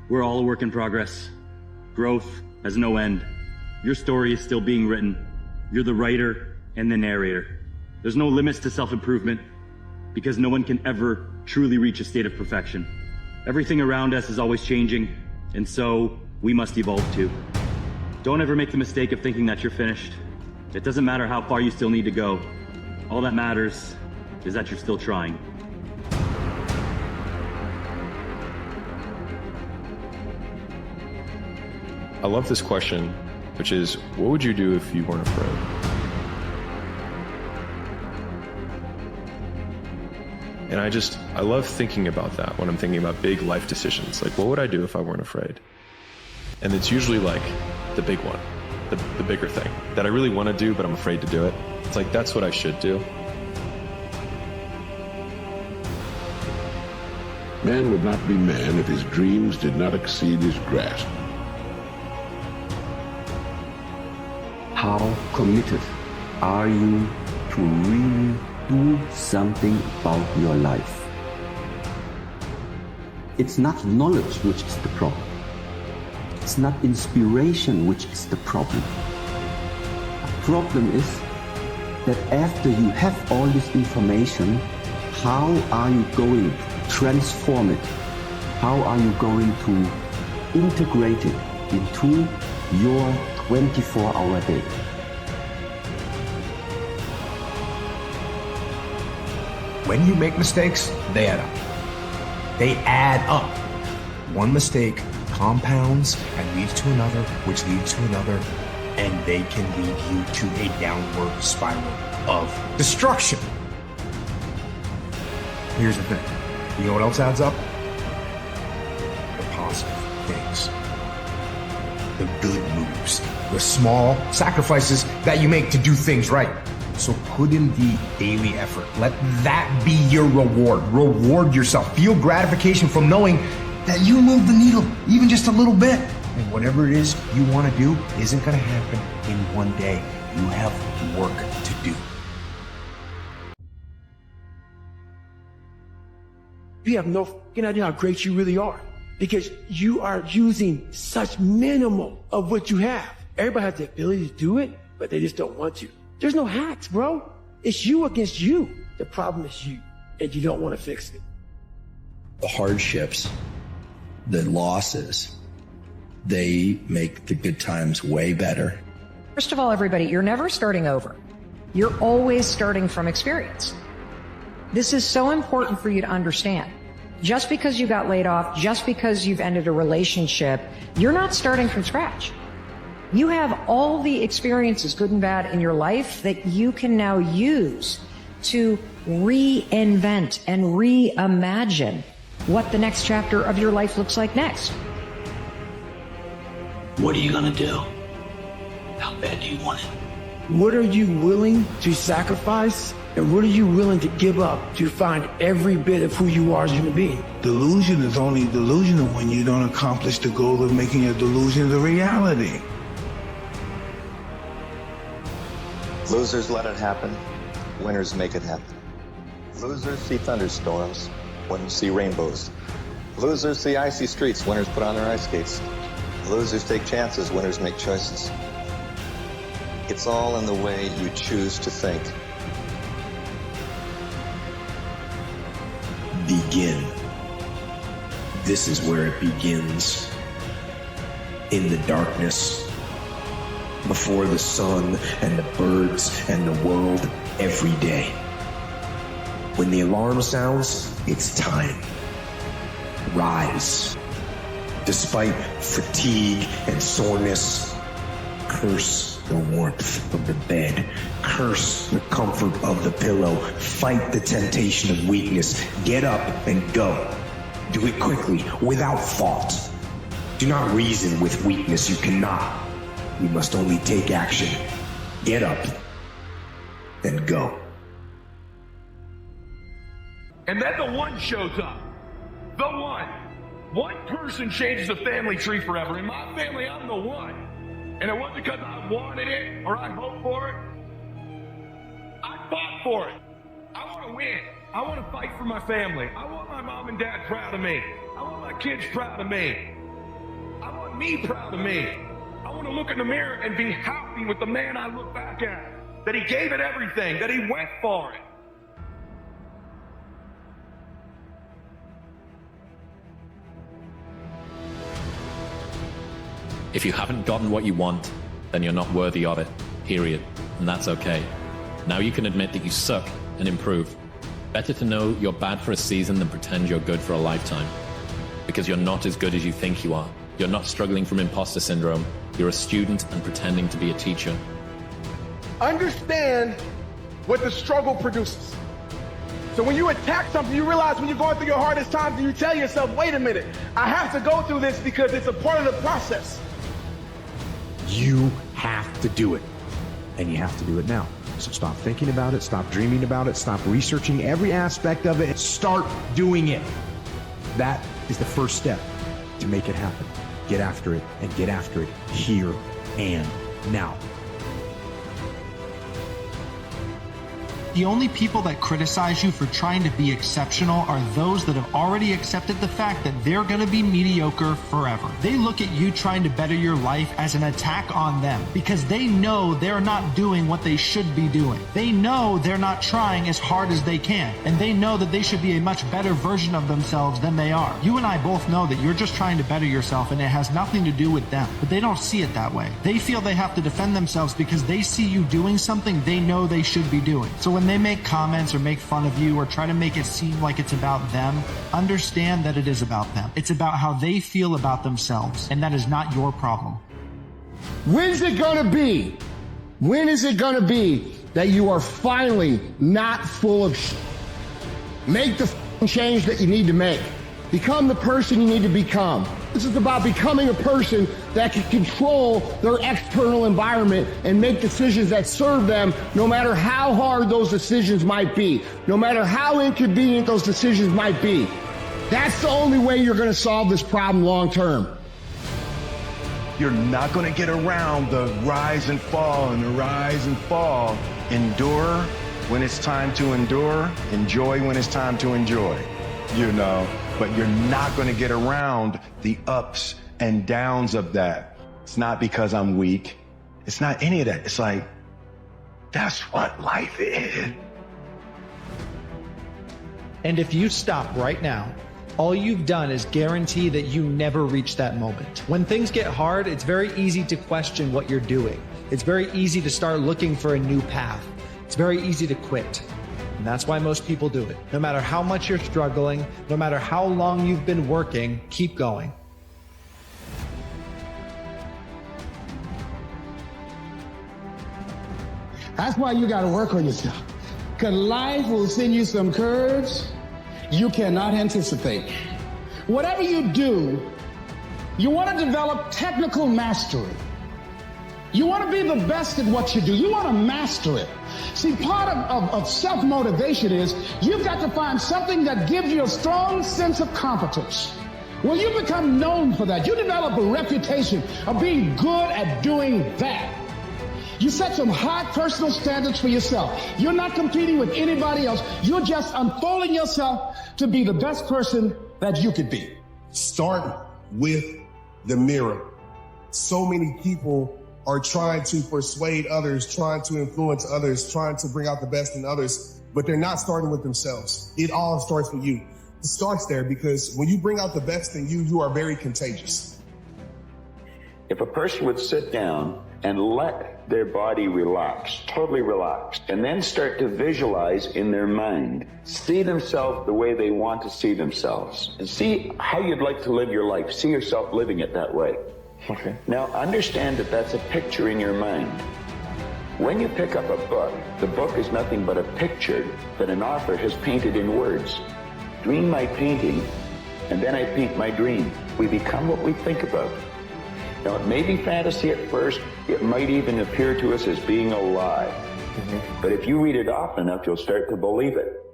We're all a work in progress. Growth has no end. Your story is still being written. You're the writer and the narrator. There's no limits to self-improvement because no one can ever truly reach a state of perfection. Everything around us is always changing, and so we must evolve too. Don't ever make the mistake of thinking that you're finished. It doesn't matter how far you still need to go. All that matters is that you're still trying. I love this question, which is, what would you do if you weren't afraid? And I love thinking about that when I'm thinking about big life decisions. Like, what would I do if I weren't afraid? And it's usually like the big one, the bigger thing that I really want to do, but I'm afraid to do it. It's like, that's what I should do. Man would not be man if his dreams did not exceed his grasp. How committed are you to really do something about your life? It's not knowledge which is the problem. It's not inspiration which is the problem. The problem is that after you have all this information, how are you going to transform it? How are you going to integrate it into your 24-hour day? When you make mistakes, they add up. They add up. One mistake compounds and leads to another, which leads to another, and they can lead you to a downward spiral of destruction. Here's the thing. You know what else adds up? The positive things. The good moves. The small sacrifices that you make to do things right. So put in the daily effort. Let that be your reward. Reward yourself. Feel gratification from knowing that you moved the needle even just a little bit. And whatever it is you want to do isn't going to happen in one day. You have work to do. You have no fucking idea how great you really are because you are using such minimal of what you have. Everybody has the ability to do it, but they just don't want to. There's no hacks, bro. It's you against you. The problem is you, and you don't want to fix it. The hardships, the losses, they make the good times way better. First of all, everybody, you're never starting over. You're always starting from experience. This is so important for you to understand. Just because you got laid off, just because you've ended a relationship, you're not starting from scratch. You have all the experiences, good and bad, in your life that you can now use to reinvent and reimagine what the next chapter of your life looks like next. What are you gonna do? How bad do you want it? What are you willing to sacrifice, and what are you willing to give up to find every bit of who you are as a human being? Delusion is only delusional when you don't accomplish the goal of making a delusion the reality. Losers let it happen. Winners make it happen. Losers see thunderstorms. Winners see rainbows. Losers see icy streets. Winners put on their ice skates. Losers take chances. Winners make choices. It's all in the way you choose to think. Begin. This is where it begins. In the darkness. Before the sun and the birds and the world every day. When the alarm sounds, it's time. Rise. Despite fatigue and soreness, curse the warmth of the bed. Curse the comfort of the pillow. Fight the temptation of weakness. Get up and go. Do it quickly, without thought. Do not reason with weakness. You cannot. You must only take action. Get up and go. And then the one shows up. The one. One person changes the family tree forever. In my family, I'm the one. And it wasn't because I wanted it or I hoped for it. I fought for it. I want to win. I want to fight for my family. I want my mom and dad proud of me. I want my kids proud of me. me proud of me. I want to look in the mirror and be happy with the man I look back at. That he gave it everything, that he went for it. If you haven't gotten what you want, then you're not worthy of it, period. And that's okay. Now you can admit that you suck and improve. Better to know you're bad for a season than pretend you're good for a lifetime. Because you're not as good as you think you are. You're not struggling from imposter syndrome. You're a student and pretending to be a teacher. Understand what the struggle produces. So when you attack something, you realize when you're going through your hardest times, you tell yourself, wait a minute, I have to go through this because it's a part of the process. You have to do it. And you have to do it now. So stop thinking about it, stop dreaming about it, stop researching every aspect of it, and start doing it. That is the first step to make it happen. Get after it, and get after it here and now. The only people that criticize you for trying to be exceptional are those that have already accepted the fact that they're going to be mediocre forever. They look at you trying to better your life as an attack on them because they know they're not doing what they should be doing. They know they're not trying as hard as they can, and they know that they should be a much better version of themselves than they are. You and I both know that you're just trying to better yourself and it has nothing to do with them, but they don't see it that way. They feel they have to defend themselves because they see you doing something they know they should be doing. So when they make comments or make fun of you or try to make it seem like it's about them, understand that it is about them. It's about how they feel about themselves, and that is not your problem. When's it gonna be? When is it gonna be that you are finally not full of shit? Make the change that you need to make. Become the person you need to become. This is about becoming a person that can control their external environment and make decisions that serve them no matter how hard those decisions might be, no matter how inconvenient those decisions might be. That's the only way you're going to solve this problem long term. You're not going to get around the rise and fall and the rise and fall. Endure when it's time to endure. Enjoy when it's time to enjoy. You know, but you're not going to get around the ups and downs of that. It's not because I'm weak. It's not any of that. It's like, that's what life is. And if you stop right now, all you've done is guarantee that you never reach that moment. When things get hard, it's very easy to question what you're doing. It's very easy to start looking for a new path. It's very easy to quit. And that's why most people do it. No matter how much you're struggling, no matter how long you've been working, keep going. That's why you got to work on yourself. Because life will send you some curves you cannot anticipate. Whatever you do, you want to develop technical mastery. You want to be the best at what you do. You want to master it. See, part of self-motivation is you've got to find something that gives you a strong sense of competence. When you become known for that, you develop a reputation of being good at doing that. You set some high personal standards for yourself. You're not competing with anybody else. You're just unfolding yourself to be the best person that you could be. Start with the mirror. So many people are trying to persuade others, trying to influence others, trying to bring out the best in others, but they're not starting with themselves. It all starts with you. It starts there because when you bring out the best in you, you are very contagious. If a person would sit down and let their body relax, totally relax, and then start to visualize in their mind, see themselves the way they want to see themselves, and see how you'd like to live your life, see yourself living it that way. Okay. Now understand that that's a picture in your mind. When you pick up a book, the book is nothing but a picture that an author has painted in words. Dream my painting, and then I paint my dream. We become what we think about. Now it may be fantasy at first, it might even appear to us as being a lie. But if you read it often enough, you'll start to believe it.